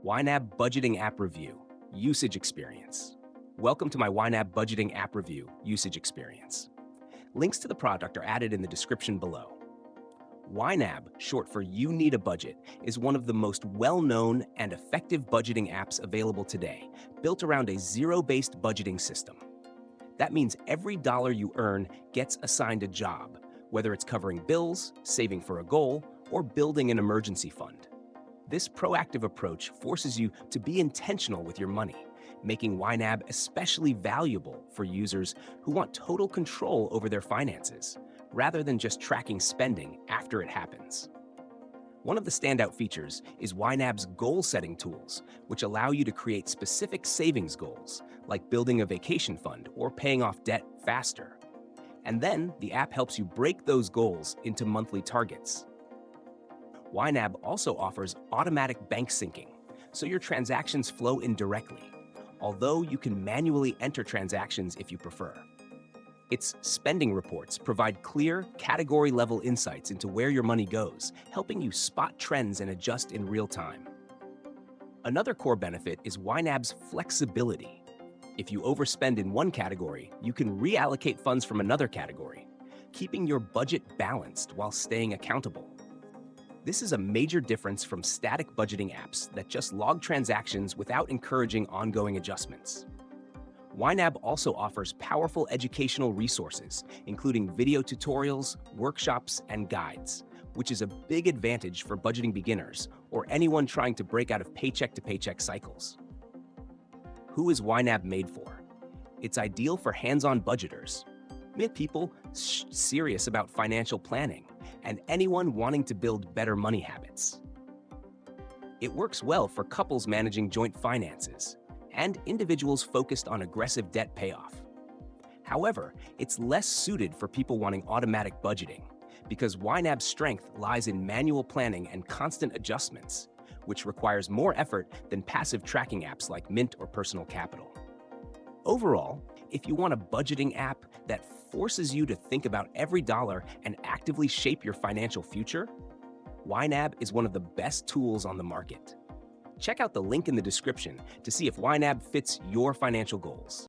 YNAB Budgeting App Review, Usage Experience. Welcome to my YNAB Budgeting App Review, Usage Experience. Links to the product are added in the description below. YNAB, short for You Need a Budget, is one of the most well-known and effective budgeting apps available today, built around a zero-based budgeting system. That means every dollar you earn gets assigned a job, whether it's covering bills, saving for a goal, or building an emergency fund. This proactive approach forces you to be intentional with your money, making YNAB especially valuable for users who want total control over their finances, rather than just tracking spending after it happens. One of the standout features is YNAB's goal-setting tools, which allow you to create specific savings goals, like building a vacation fund or paying off debt faster. And then the app helps you break those goals into monthly targets. YNAB also offers automatic bank syncing, so your transactions flow in directly, although you can manually enter transactions if you prefer. Its spending reports provide clear, category-level insights into where your money goes, helping you spot trends and adjust in real time. Another core benefit is YNAB's flexibility. If you overspend in one category, you can reallocate funds from another category, keeping your budget balanced while staying accountable. This is a major difference from static budgeting apps that just log transactions without encouraging ongoing adjustments. YNAB also offers powerful educational resources, including video tutorials, workshops, and guides, which is a big advantage for budgeting beginners or anyone trying to break out of paycheck-to-paycheck cycles. Who is YNAB made for? It's ideal for hands-on budgeters, people serious about financial planning, and anyone wanting to build better money habits. It works well for couples managing joint finances and individuals focused on aggressive debt payoff. However, it's less suited for people wanting automatic budgeting because YNAB's strength lies in manual planning and constant adjustments, which requires more effort than passive tracking apps like Mint or Personal Capital. Overall, if you want a budgeting app that forces you to think about every dollar and actively shape your financial future, YNAB is one of the best tools on the market. Check out the link in the description to see if YNAB fits your financial goals.